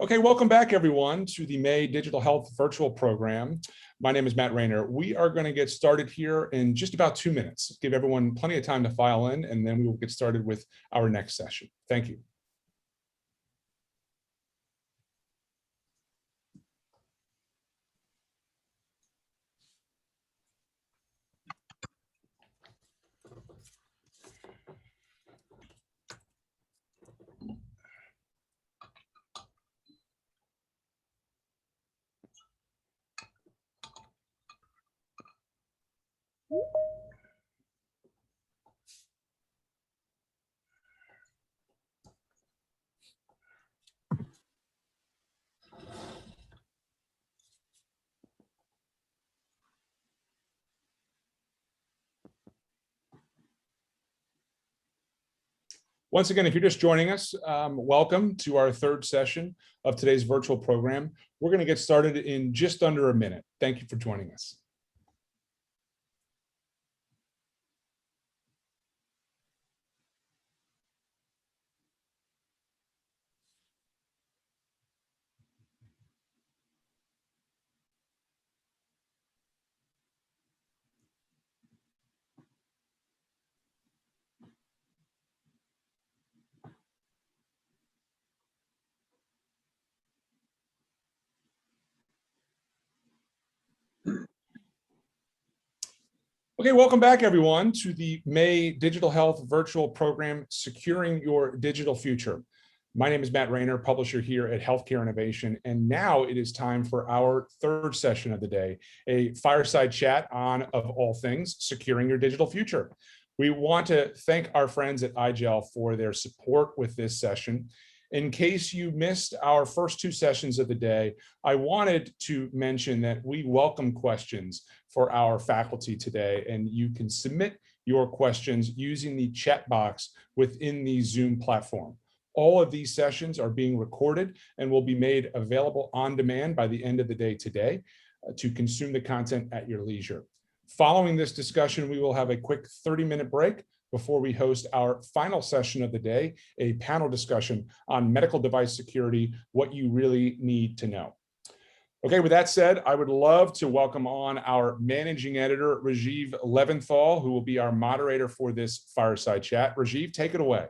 Okay, welcome back everyone to the May Digital Health Virtual Program. My name is Matt Rayner. We are going to get started here in just about 2 minutes. Give everyone plenty of time to file in, and then we will get started with our next session. Thank you. Once again, if you're just joining us, welcome to our third session of today's virtual program. We're going to get started in just under a minute. Thank you for joining us. Okay, welcome back everyone to the May Digital Health Virtual Program, Securing Your Digital Future. My name is Matt Rayner, publisher here at Healthcare Innovation, and now it is time for our third session of the day, a fireside chat on, of all things, securing your digital future. We want to thank our friends at iGel for their support with this session. In case you missed our first two sessions of the day, I wanted to mention that we welcome questions for our faculty today, and you can submit your questions using the chat box within the Zoom platform. All of these sessions are being recorded and will be made available on demand by the end of the day today to consume the content at your leisure. Following this discussion, we will have a quick 30-minute break before we host our final session of the day, a panel discussion on medical device security, what you really need to know. Okay, with that said, I would love to welcome on our managing editor, Rajiv Leventhal, who will be our moderator for this fireside chat. Rajiv, take it away.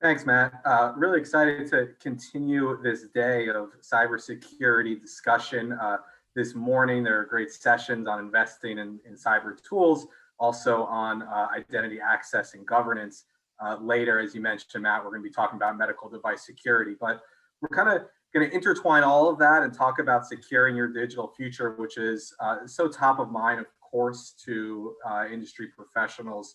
Thanks, Matt. Really excited to continue this day of cybersecurity discussion. This morning, there are great sessions on investing in cyber tools, also on identity access and governance. Later, as you mentioned, Matt, we're going to be talking about medical device security, but we're kind of going to intertwine all of that and talk about securing your digital future, which is so top of mind, of course, to industry professionals.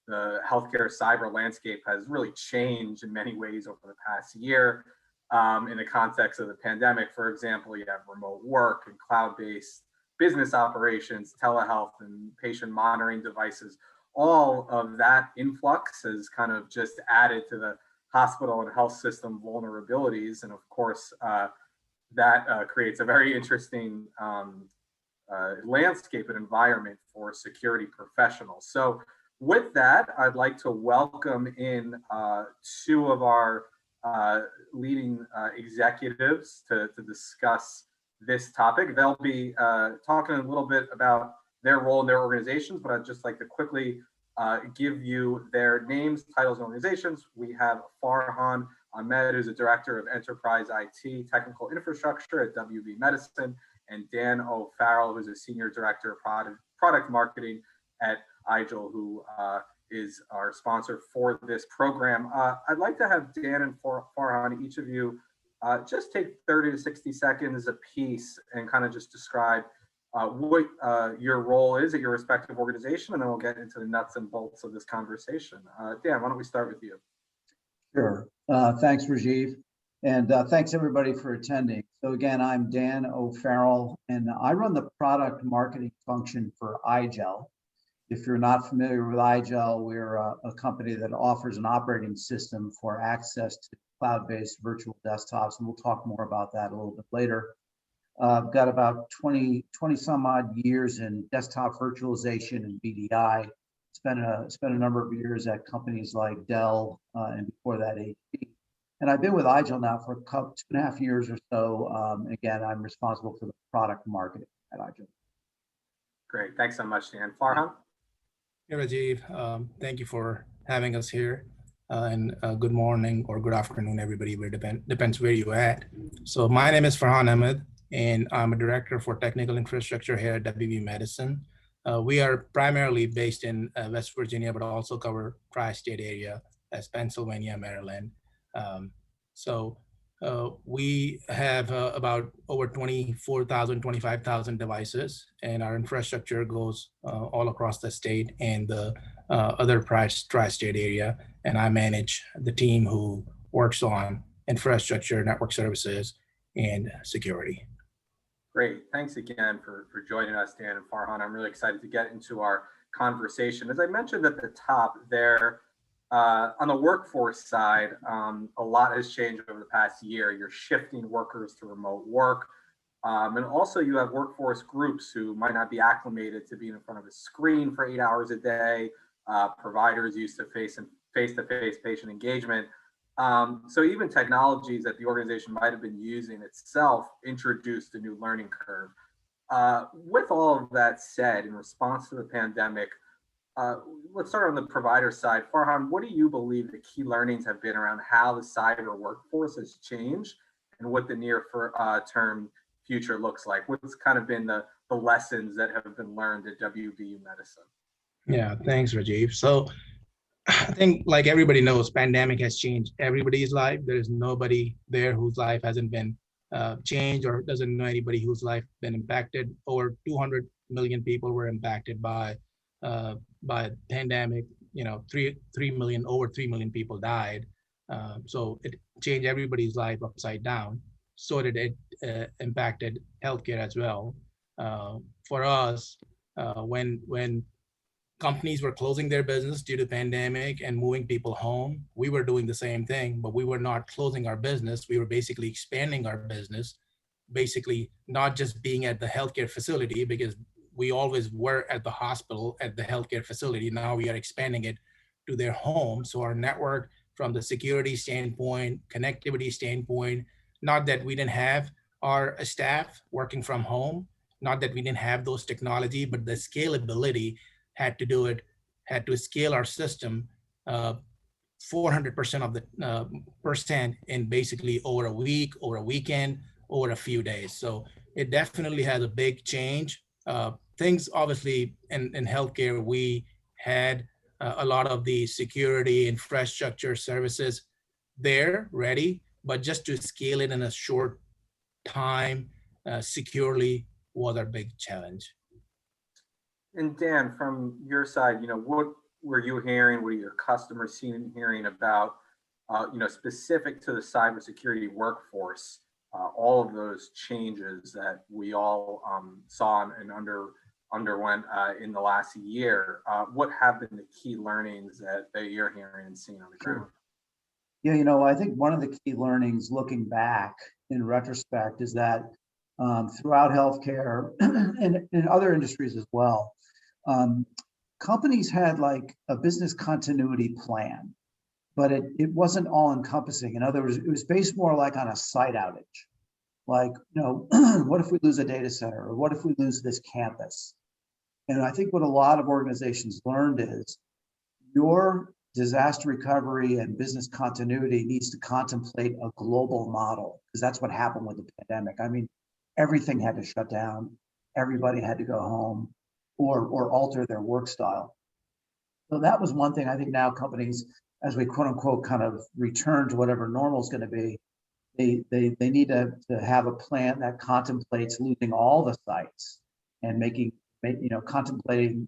The healthcare cyber landscape has really changed in many ways over the past year. In the context of the pandemic, for example, you have remote work and cloud-based business operations, telehealth, and patient monitoring devices. All of that influx has kind of just added to the hospital and health system vulnerabilities. And of course, that creates a very interesting landscape and environment for security professionals. So with that, I'd like to welcome in two of our leading executives to discuss this topic. They'll be talking a little bit about their role in their organizations, but I'd just like to quickly give you their names, titles, and organizations. We have Farhan Ahmed, who's a director of enterprise IT technical infrastructure at WV Medicine, and Dan O'Farrell, who's a senior director of product marketing at iGel, who is our sponsor for this program. I'd like to have Dan and Farhan, each of you, just take 30 to 60 seconds a piece and kind of just describe what your role is at your respective organization, and then we'll get into the nuts and bolts of this conversation. Dan, why don't we start with you? Sure. Thanks, Rajiv. And thanks everybody for attending. So again, I'm Dan O'Farrell, and I run the product marketing function for iGel. If you're not familiar with iGel, we're a company that offers an operating system for access to cloud-based virtual desktops, and we'll talk more about that a little bit later. I've got about 20 some odd years in desktop virtualization and VDI. Spent a number of years at companies like Dell and before that HP. And I've been with IGEL now for 2.5 years or so. Again, I'm responsible for the product marketing at IGEL. Great. Thanks so much, Dan. Farhan? Hey, Rajiv. Thank you for having us here. And good morning or good afternoon, everybody. Depends where you're at. So my name is Farhan Ahmed, and I'm a director for technical infrastructure here at WV Medicine. We are primarily based in West Virginia, but also cover tri-state area as Pennsylvania, Maryland. We have about over 24,000, 25,000 devices, and our infrastructure goes all across the state and the other tri-state area. And I manage the team who works on infrastructure, network services, and security. Great. Thanks again for joining us, Dan and Farhan. I'm really excited to get into our conversation. As I mentioned at the top there, on the workforce side, a lot has changed over the past year. You're shifting workers to remote work. And also you have workforce groups who might not be acclimated to being in front of a screen for 8 hours a day. Providers used to face-to-face patient engagement. So even technologies that the organization might have been using itself introduced a new learning curve. With all of that said, in response to the pandemic, let's start on the provider side. Farhan, what do you believe the key learnings have been around how the cyber workforce has changed and what the near term future looks like? What's kind of been the lessons that have been learned at WVU Medicine? Yeah, thanks, Rajiv. So I think, like everybody knows, pandemic has changed everybody's life. There is nobody there whose life hasn't been changed or doesn't know anybody whose life been impacted. Over 200 million people were impacted by pandemic. You know, over 3 million people died. So it changed everybody's life upside down. So did it impacted healthcare as well. For us, when companies were closing their business due to pandemic and moving people home, we were doing the same thing, but we were not closing our business. We were basically expanding our business, basically not just being at the healthcare facility, because we always were at the hospital, at the healthcare facility. Now we are expanding it to their home. So our network, from the security standpoint, connectivity standpoint, not that we didn't have our staff working from home, not that we didn't have those technology, but the scalability had to scale our system 400% of the percent in basically over a week, over a weekend, over a few days. So it definitely has a big change. Things obviously in healthcare, we had a lot of the security infrastructure services there ready, but just to scale it in a short time securely was our big challenge. And Dan, from your side, what were you hearing? What are your customers seeing and hearing about, specific to the cybersecurity workforce, all of those changes that we all saw and underwent in the last year? What have been the key learnings that you're hearing and seeing on the ground? Yeah, I think one of the key learnings looking back in retrospect is that throughout healthcare and in other industries as well, companies had like a business continuity plan, but it wasn't all encompassing. In other words, it was based more like on a site outage. Like, what if we lose a data center, or what if we lose this campus? And I think what a lot of organizations learned is your disaster recovery and business continuity needs to contemplate a global model, because that's what happened with the pandemic. I mean, everything had to shut down. Everybody had to go home or alter their work style. So that was one thing. I think now companies, as we quote unquote kind of return to whatever normal is going to be, they need to have a plan that contemplates losing all the sites and contemplating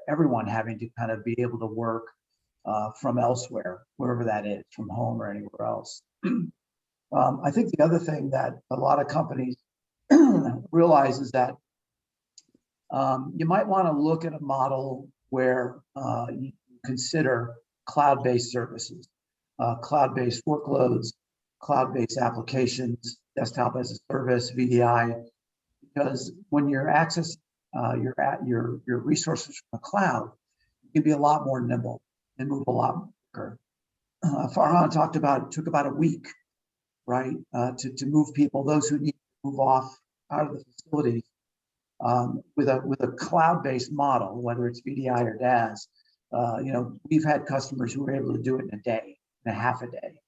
everyone having to kind of be able to work from elsewhere, wherever that is, from home or anywhere else. I think the other thing that a lot of companies realize is that you might want to look at a model where you consider cloud-based services, cloud-based workloads, cloud-based applications, desktop as a service, VDI, because when you're accessing your resources from the cloud, you can be a lot more nimble and move a lot quicker. Farhan talked about, it took about a week, right, to move people, those who need to move off out of the facilities, with a cloud-based model, whether it's VDI or DAS. We've had customers who were able to do it in a day, in a half a day,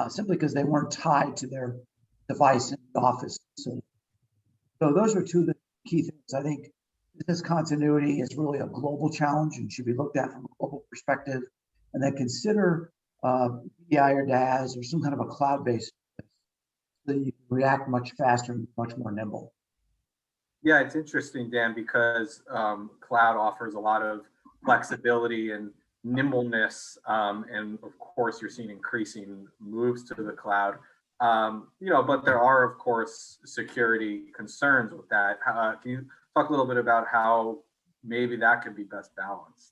simply because they weren't tied to their device in the office. So those are two of the key things. I think business continuity is really a global challenge and should be looked at from a global perspective. And then consider VDI or DAS or some kind of a cloud-based so that you can react much faster and much more nimble. Yeah, it's interesting, Dan, because cloud offers a lot of flexibility and nimbleness, and of course, you're seeing increasing moves to the cloud. But there are, of course, security concerns with that. Can you talk a little bit about how maybe that could be best balanced?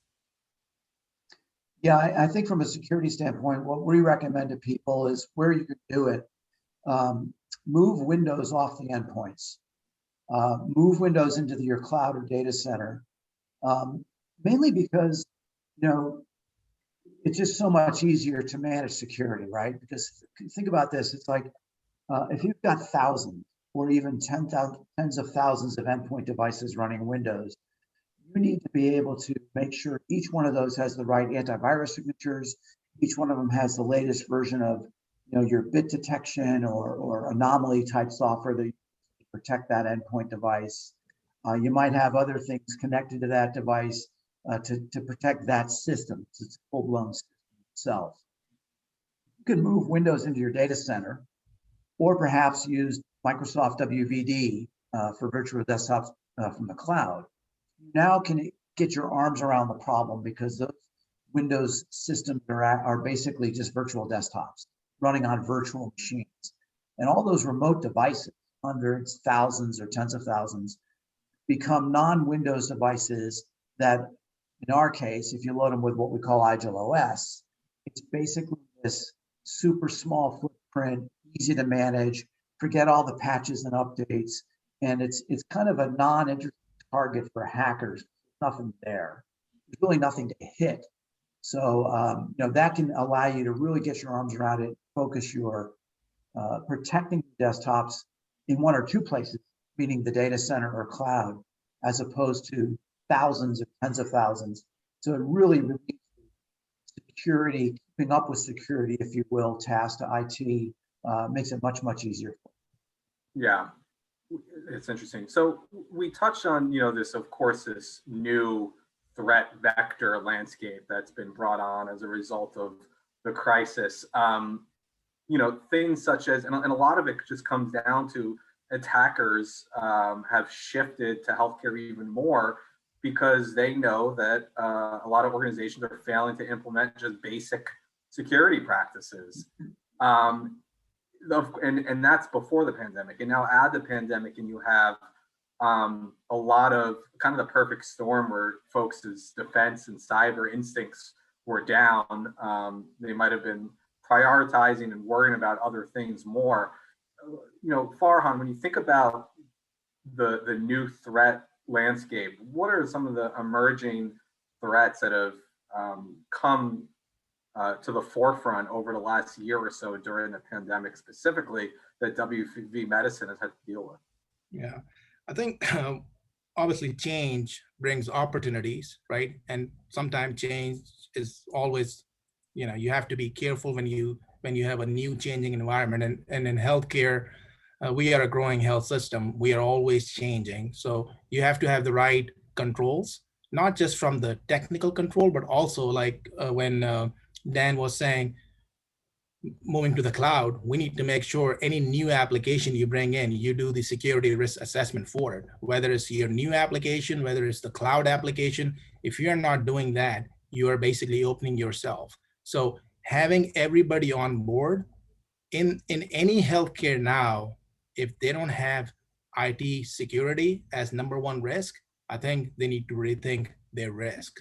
Yeah, I think from a security standpoint, what we recommend to people is where you can do it, move Windows off the endpoints, move Windows into your cloud or data center, mainly because, it's just so much easier to manage security, right? Because think about this, it's like, if you've got thousands or even tens of thousands of endpoint devices running Windows, you need to be able to make sure each one of those has the right antivirus signatures. Each one of them has the latest version of, your bit detection or anomaly type software that protect that endpoint device. You might have other things connected to that device to protect that system. It's a full-blown system itself. You can move Windows into your data center, or perhaps use Microsoft WVD for virtual desktops from the cloud. You now can get your arms around the problem because those Windows systems are basically just virtual desktops running on virtual machines. And all those remote devices, hundreds, thousands, or tens of thousands, become non-Windows devices that, in our case, if you load them with what we call IGEL OS, it's basically this super small footprint, easy to manage, forget all the patches and updates, and it's kind of a non-interesting target for hackers. Nothing there. There's really nothing to hit. So that can allow you to really get your arms around it, focus your protecting desktops in one or two places, meaning the data center or cloud, as opposed to thousands or tens of thousands. So it really relieves security, keeping up with security, if you will, task to IT, makes it much, much easier. Yeah, it's interesting. So we touched on, this, of course, this new threat vector landscape that's been brought on as a result of the crisis. Things such as, and a lot of it just comes down to attackers have shifted to healthcare even more because they know that a lot of organizations are failing to implement just basic security practices. And that's before the pandemic. And now add the pandemic and you have a lot of kind of the perfect storm where folks' defense and cyber instincts were down. They might have been prioritizing and worrying about other things more. Farhan, when you think about the new threat landscape, what are some of the emerging threats that have come to the forefront over the last year or so during the pandemic specifically that WV Medicine has had to deal with? Yeah, I think obviously change brings opportunities, right? And sometimes change is always, you have to be careful when you have a new changing environment. And in healthcare, we are a growing health system. We are always changing. So you have to have the right controls, not just from the technical control, but also like when Dan was saying, moving to the cloud, we need to make sure any new application you bring in, you do the security risk assessment for it, whether it's your new application, whether it's the cloud application. If you're not doing that, you are basically opening yourself. So having everybody on board in any healthcare now, if they don't have IT security as number one risk, I think they need to rethink their risk.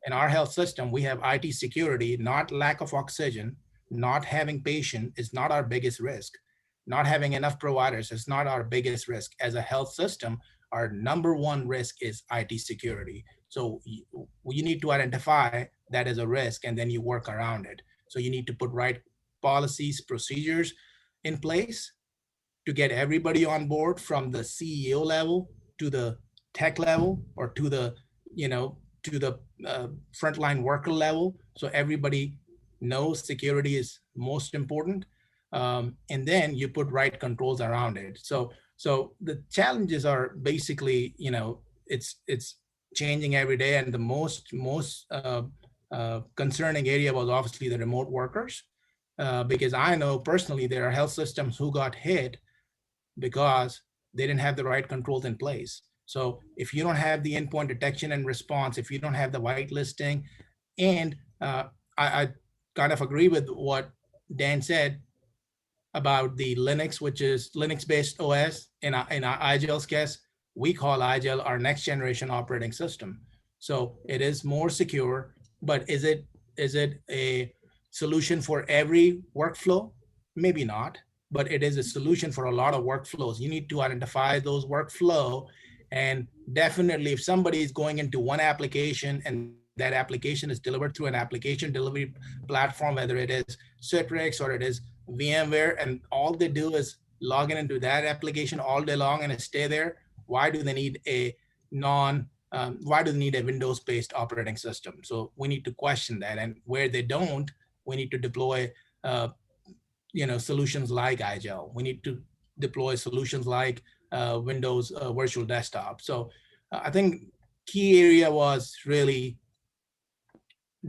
In our health system, we have IT security, not lack of oxygen. Not having patient is not our biggest risk. Not having enough providers is not our biggest risk. As a health system, our number one risk is IT security. So you need to identify that as a risk and then you work around it. So you need to put right policies, procedures in place to get everybody on board, from the CEO level to the tech level, or to the, to the frontline worker level. So everybody knows security is most important. And then you put right controls around it. So the challenges are basically, it's changing every day. And the most concerning area was obviously the remote workers, because I know personally there are health systems who got hit because they didn't have the right controls in place. So if you don't have the endpoint detection and response, if you don't have the whitelisting, and I kind of agree with what Dan said about the Linux, which is Linux-based OS. In our IGEL's case, we call IGEL our next generation operating system. So it is more secure, but is it a solution for every workflow? Maybe not, but it is a solution for a lot of workflows. You need to identify those workflow, and definitely if somebody is going into one application and that application is delivered through an application delivery platform, whether it is Citrix or it is VMware, and all they do is log in into that application all day long and stay there, why do they need a why do they need a Windows-based operating system? So we need to question that, and where they don't, we need to deploy solutions like IGEL. We need to deploy solutions like Windows Virtual Desktop. So I think key area was really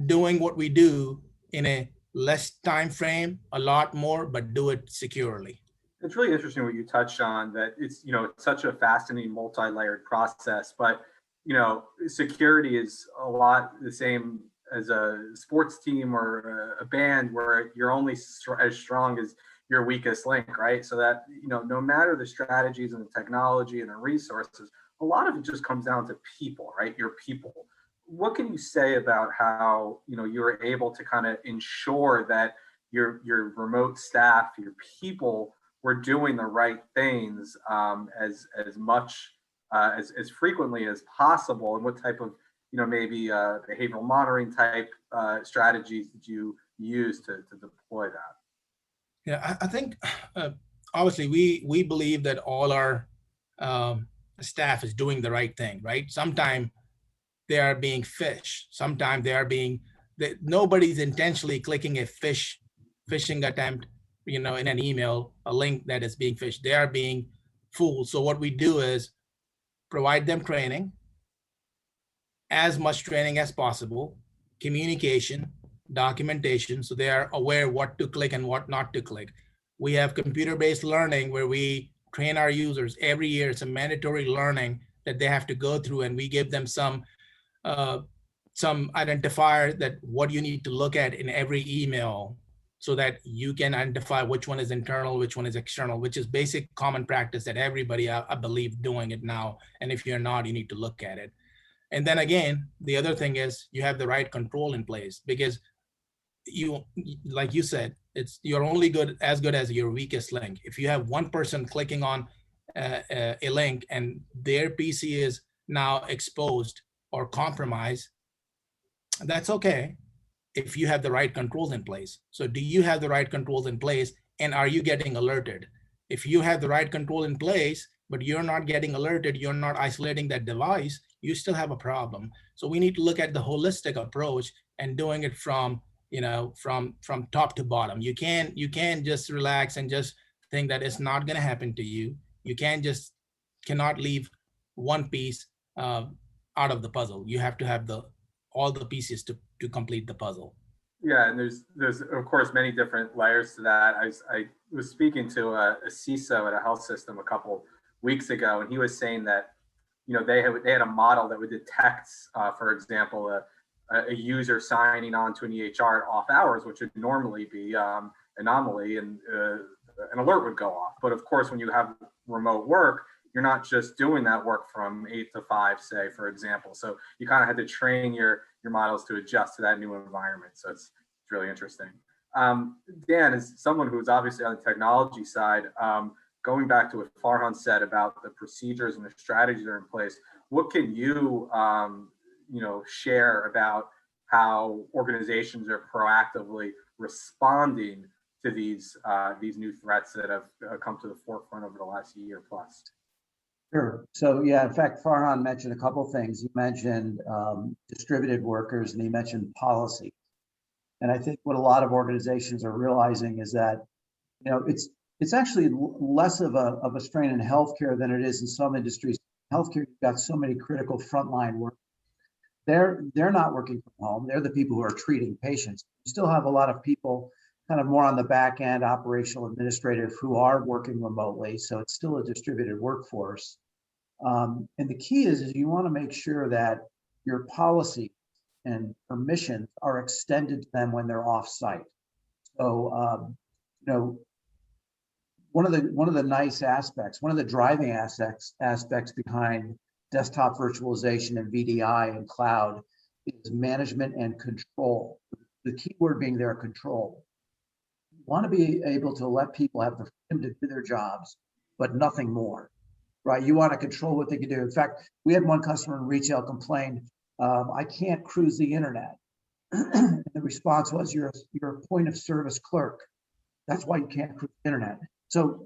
doing what we do in a less time frame, a lot more, but do it securely. It's really interesting what you touched on, that it's, it's such a fascinating multi-layered process, but, security is a lot the same as a sports team or a band, where you're only as strong as your weakest link, right? So that, no matter the strategies and the technology and the resources, a lot of it just comes down to people, right? Your people. What can you say about how, you're able to kind of ensure that your remote staff, your people, were doing the right things as much as frequently as possible, and what type of maybe behavioral monitoring type strategies did you use to deploy that? Yeah, I think obviously we believe that all our staff is doing the right thing, right? Sometimes they are being phished. Sometimes they are being, nobody's intentionally clicking a phishing attempt, in an email, a link that is being phished. They are being fooled. So what we do is provide them training, as much training as possible, communication, documentation, so they are aware what to click and what not to click. We have computer-based learning where we train our users every year. It's a mandatory learning that they have to go through, and we give them some identifier that what you need to look at in every email, so that you can identify which one is internal, which one is external, which is basic common practice that everybody, I believe, doing it now. And if you're not, you need to look at it. And then again, the other thing is you have the right control in place, because you, like you said, you're only as good as your weakest link. If you have one person clicking on a link and their PC is now exposed or compromised, that's okay if you have the right controls in place. So do you have the right controls in place, and are you getting alerted? If you have the right control in place, but you're not getting alerted, you're not isolating that device, you still have a problem. So we need to look at the holistic approach and doing it from top to bottom. You can't just relax and just think that it's not going to happen to you. You cannot leave one piece out of the puzzle. You have to have all the pieces to complete the puzzle. Yeah, and there's of course many different layers to that. I was speaking to a CISO at a health system a couple weeks ago, and he was saying that they had a model that would detect, for example, a user signing on to an EHR at off hours, which would normally be anomaly, and an alert would go off. But of course, when you have remote work, you're not just doing that work from 8 to 5, say, for example. So you kind of had to train your models to adjust to that new environment. So it's really interesting. Dan, as someone who's obviously on the technology side, going back to what Farhan said about the procedures and the strategies that are in place, what can you, share about how organizations are proactively responding to these new threats that have come to the forefront over the last year plus. Sure. So yeah, in fact, Farhan mentioned a couple of things. You mentioned distributed workers, and he mentioned policy. And I think what a lot of organizations are realizing is that, it's actually less of a strain in healthcare than it is in some industries. Healthcare, you've got so many critical frontline workers. They're not working from home. They're the people who are treating patients. You still have a lot of people kind of more on the back end, operational administrative, who are working remotely. So it's still a distributed workforce. And the key is you want to make sure that your policy and permissions are extended to them when they're off site. So, one of the nice aspects, one of the driving aspects behind desktop virtualization and VDI and cloud is management and control. The key word being there, control. You want to be able to let people have the freedom to do their jobs, but nothing more, right? You want to control what they can do. In fact, we had one customer in retail complain, I can't cruise the internet. And the response was, you're a point of service clerk. That's why you can't cruise the internet. So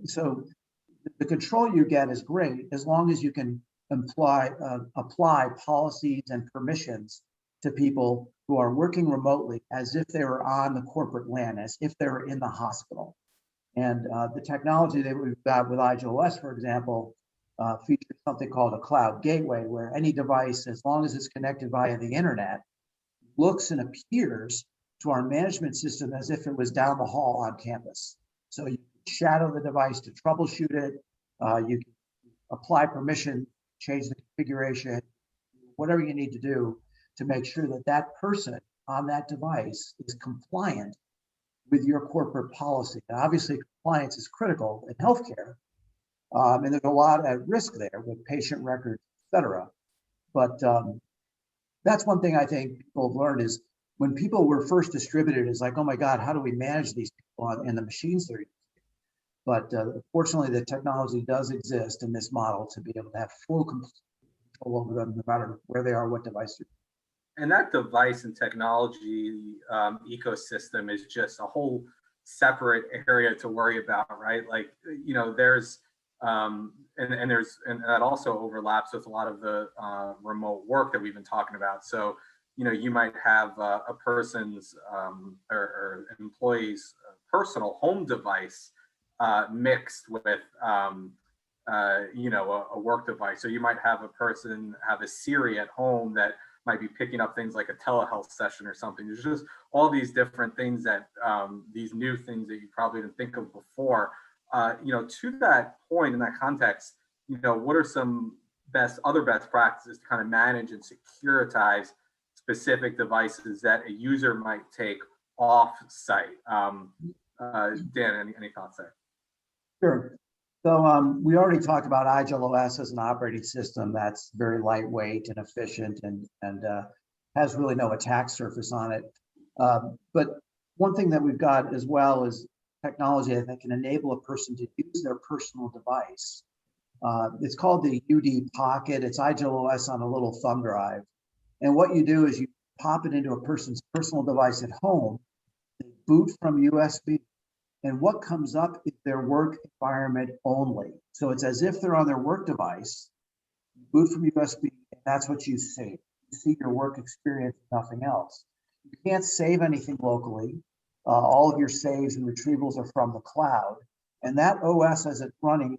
the control you get is great as long as you can apply policies and permissions to people who are working remotely as if they were on the corporate LAN, as if they were in the hospital. And the technology that we've got with IGLOS, for example, features something called a cloud gateway, where any device, as long as it's connected via the internet, looks and appears to our management system as if it was down the hall on campus. So you can shadow the device to troubleshoot it. You can apply permission, change the configuration, whatever you need to do to make sure that that person on that device is compliant with your corporate policy. Now, obviously, compliance is critical in healthcare, and there's a lot at risk there with patient records, et cetera. But that's one thing I think people have learned is when people were first distributed, it's like, oh my God, how do we manage these people and the machines they're using? But fortunately, the technology does exist in this model to be able to have full control over them, no matter where they are, what device they're using. And that device and technology ecosystem is just a whole separate area to worry about, right? Like, there's and that also overlaps with a lot of the remote work that we've been talking about. So, you might have a person's or employee's personal home device mixed with a work device. So you might have a person have a Siri at home that might be picking up things like a telehealth session or something. There's just all these different things that these new things that you probably didn't think of before. To that point, in that context, what are some other best practices to kind of manage and securitize specific devices that a user might take off site? Dan, any thoughts there? Sure. So we already talked about IGLOS as an operating system that's very lightweight and efficient and has really no attack surface on it. But one thing that we've got as well is technology that can enable a person to use their personal device. It's called the UD Pocket. It's IGLOS on a little thumb drive. And what you do is you pop it into a person's personal device at home, they boot from USB, and what comes up is their work environment only. So it's as if they're on their work device, boot from USB, and that's what you see. You see your work experience, nothing else. You can't save anything locally. All of your saves and retrievals are from the cloud. And that OS as it's running,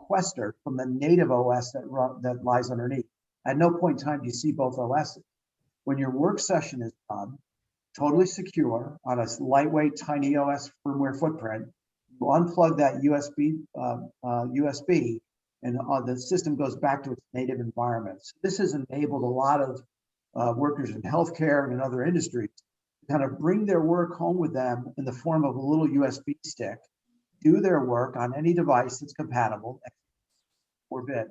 sequestered from the native OS that lies underneath. At no point in time do you see both OSs. When your work session is done, totally secure on a lightweight tiny OS firmware footprint, you unplug that USB and the system goes back to its native environment. So this has enabled a lot of workers in healthcare and in other industries to kind of bring their work home with them in the form of a little USB stick, do their work on any device that's compatible, 4-bit,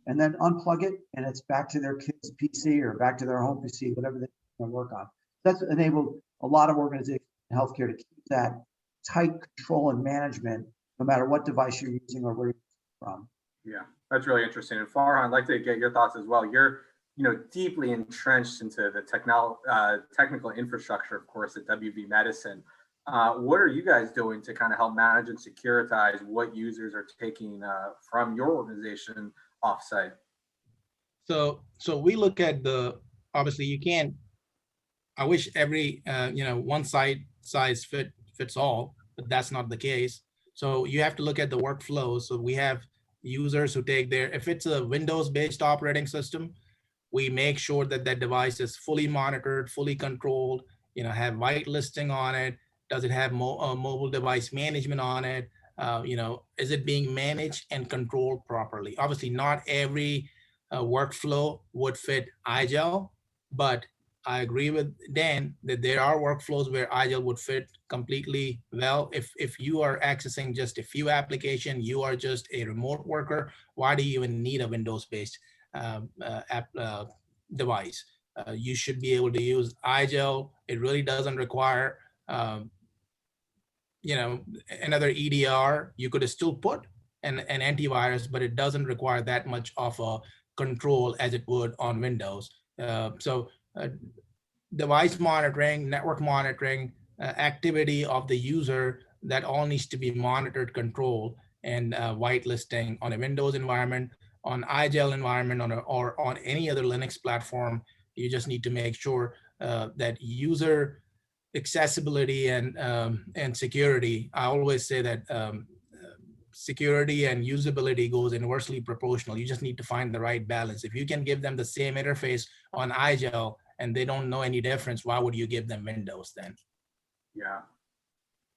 and then unplug it and it's back to their kid's PC or back to their home PC, whatever they want to work on. That's enabled a lot of organizations in healthcare to keep that tight control and management, no matter what device you're using or where you're from. Yeah, that's really interesting. And Farhan, I'd like to get your thoughts as well. You're deeply entrenched into the technical infrastructure, of course, at WV Medicine. What are you guys doing to kind of help manage and securitize what users are taking from your organization offsite? So we look at obviously you can't, I wish every, one size fits all, but that's not the case. So you have to look at the workflow. So we have users who take if it's a Windows-based operating system, we make sure that that device is fully monitored, fully controlled, have whitelisting on it. Does it have mobile device management on it? Is it being managed and controlled properly? Obviously, not every workflow would fit iGel, but I agree with Dan that there are workflows where iGel would fit completely well. If you are accessing just a few applications, you are just a remote worker, why do you even need a Windows-based device? You should be able to use iGel. It really doesn't require, another EDR. You could still put an antivirus, but it doesn't require that much of a control as it would on Windows. Device monitoring, network monitoring, activity of the user, that all needs to be monitored, controlled, and whitelisting on a Windows environment, on iGel environment, or on any other Linux platform. You just need to make sure that user accessibility and security. I always say that security and usability goes inversely proportional. You just need to find the right balance. If you can give them the same interface on iGel and they don't know any difference, why would you give them Windows then? Yeah.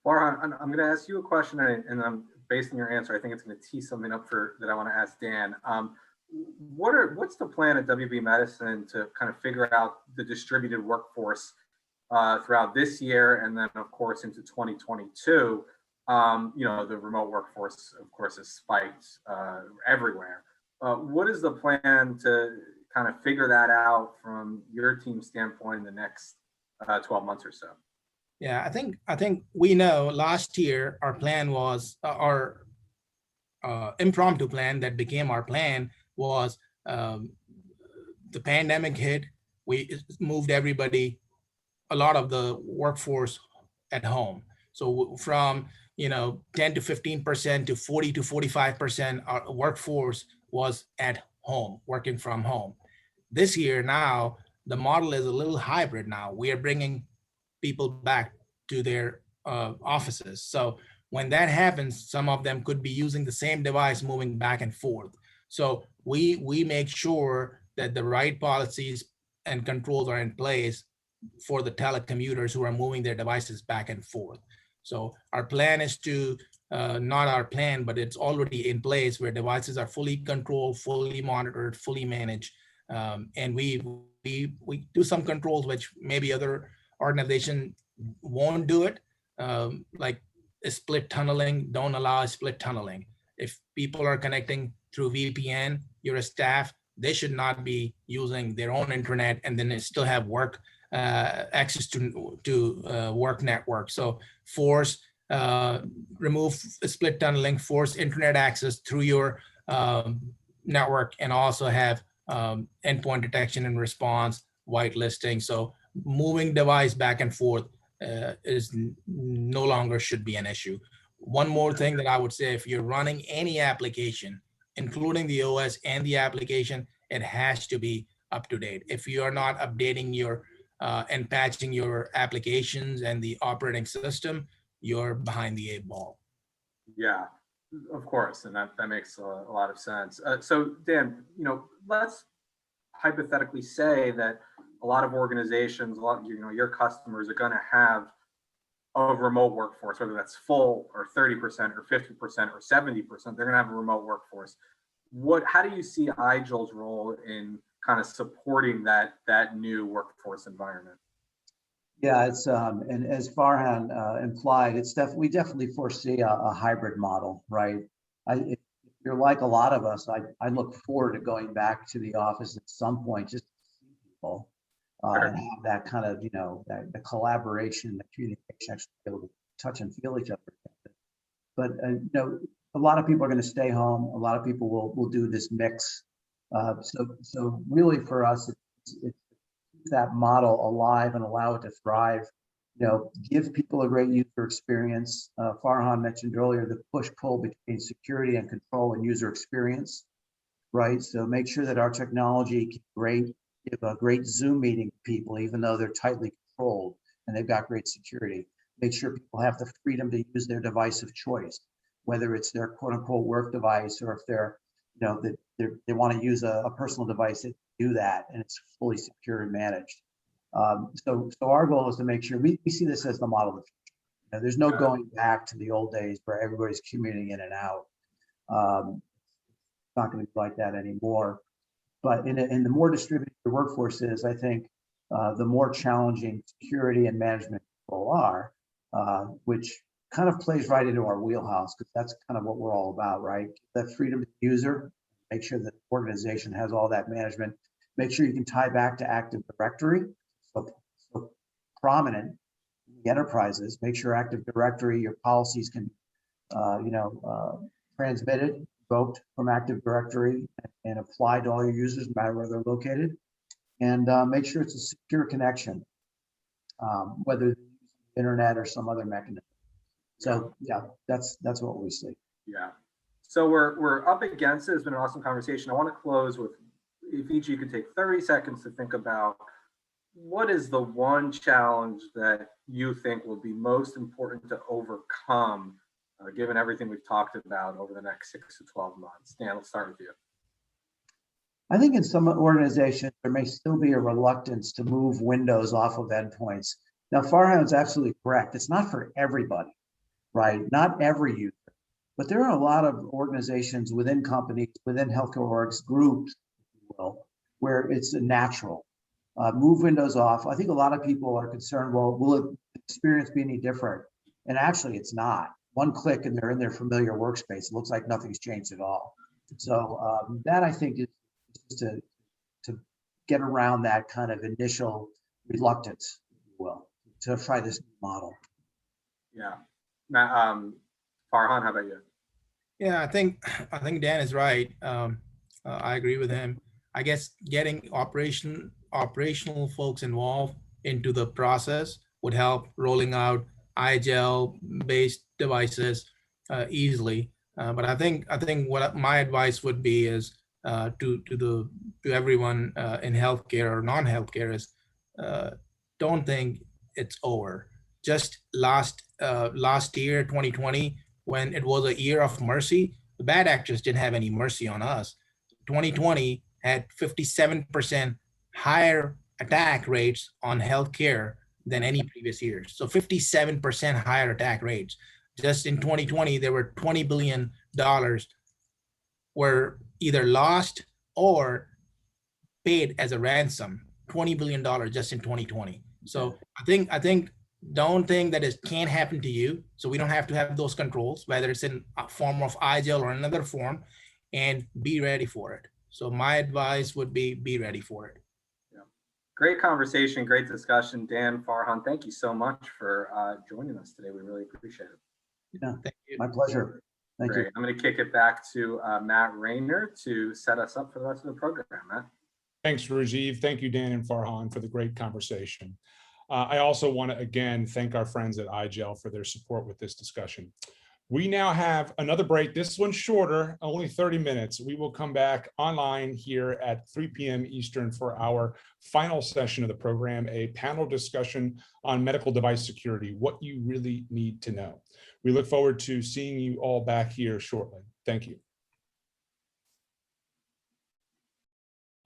Farhan, I'm going to ask you a question, and I'm based on your answer. I think it's going to tee something up that I want to ask Dan. What's the plan at WB Medicine to kind of figure out the distributed workforce throughout this year, and then of course into 2022? The remote workforce, of course, has spiked everywhere. What is the plan to kind of figure that out from your team's standpoint in the next 12 months or so? Yeah, I think we know last year our plan was our impromptu plan that became our plan was the pandemic hit. We moved everybody, a lot of the workforce at home. So from 10 to 15% to 40 to 45%, our workforce was at home, working from home. This year now, the model is a little hybrid now. We are bringing people back to their offices. So when that happens, some of them could be using the same device moving back and forth. So we make sure that the right policies and controls are in place for the telecommuters who are moving their devices back and forth. So our plan is to, not our plan, but it's already in place where devices are fully controlled, fully monitored, fully managed. And we do some controls which maybe other organizations won't do it, like split tunneling. Don't allow split tunneling. If people are connecting through VPN, you're a staff, they should not be using their own internet and then they still have work access to work network. So remove split tunneling, force internet access through your network, and also have endpoint detection and response, whitelisting. So moving device back and forth is no longer should be an issue. One more thing that I would say, if you're running any application, including the OS and the application, it has to be up to date. If you are not updating your and patching your applications and the operating system, you're behind the 8 ball. Yeah, of course, and that makes a lot of sense. So Dan, let's hypothetically say that a lot of organizations, your customers are going to have a remote workforce, whether that's full or 30% or 50% or 70%, they're going to have a remote workforce. How do you see iGel's role in kind of supporting that new workforce environment? Yeah, it's and as Farhan implied, we definitely foresee a hybrid model, right? If you're like a lot of us, I look forward to going back to the office at some point just to see people and have that kind of the collaboration, the communication, actually be able to touch and feel each other. But a lot of people are going to stay home. A lot of people will do this mix So really for us, it's that model alive and allow it to thrive. Give people a great user experience. Farhan mentioned earlier the push-pull between security and control and user experience, right? So make sure that our technology can give a great Zoom meeting to people, even though they're tightly controlled and they've got great security. Make sure people have the freedom to use their device of choice, whether it's their quote unquote work device, or if they want to use a personal device to do that, and it's fully secure and managed. So our goal is to make sure we see this as the model of the future. There's no going back to the old days where everybody's commuting in and out. It's not going to be like that anymore. But in the more distributed the workforce is, I think the more challenging security and management people are, which kind of plays right into our wheelhouse, because that's kind of what we're all about, right? That freedom to the user, make sure that the organization has all that management, make sure you can tie back to Active Directory. So prominent in the enterprises, make sure Active Directory, your policies can, transmitted, invoked from Active Directory and applied to all your users, no matter where they're located. And make sure it's a secure connection, whether it's internet or some other mechanism. So yeah, that's what we see. Yeah. So we're up against it. It's been an awesome conversation. I want to close with, if each of you could take 30 seconds to think about what is the one challenge that you think will be most important to overcome, given everything we've talked about over the next 6 to 12 months. Dan, let's start with you. I think in some organizations, there may still be a reluctance to move Windows off of endpoints. Now, Farhan's absolutely correct. It's not for everybody, right? Not every user, but there are a lot of organizations within companies, within healthcare orgs, groups, if you will, where it's a natural. Move Windows off. I think a lot of people are concerned, well, will the experience be any different? And actually, it's not. One click and they're in their familiar workspace. It looks like nothing's changed at all. So that, I think, is just to get around that kind of initial reluctance, if you will, to try this model. Yeah. Farhan, how about you? Yeah, I think Dan is right. I agree with him. I guess getting operational folks involved into the process would help rolling out iGel-based devices easily. But I think what my advice would be is to everyone in healthcare or non-healthcare is don't think it's over. Just last year, 2020, when it was a year of mercy, the bad actors didn't have any mercy on us. 2020 had 57% higher attack rates on healthcare than any previous year. So 57% higher attack rates. Just in 2020, there were $20 billion were either lost or paid as a ransom. $20 billion just in 2020. So I think don't think that it can't happen to you. So we don't have to have those controls, whether it's in a form of iGel or another form, and be ready for it. So my advice would be ready for it. Yeah. Great conversation, great discussion. Dan, Farhan, thank you so much for joining us today. We really appreciate it. Yeah, Thank you. my pleasure. Thank Great. you. I'm going to kick it back to Matt Rayner to set us up for the rest of the program. Matt. Thanks, Rajiv. Thank you, Dan and Farhan, for the great conversation. I also want to, again, thank our friends at iGel for their support with this discussion. We now have another break. This one's shorter, only 30 minutes. We will come back online here at 3 p.m. Eastern for our final session of the program, a panel discussion on medical device security, what you really need to know. We look forward to seeing you all back here shortly. Thank you.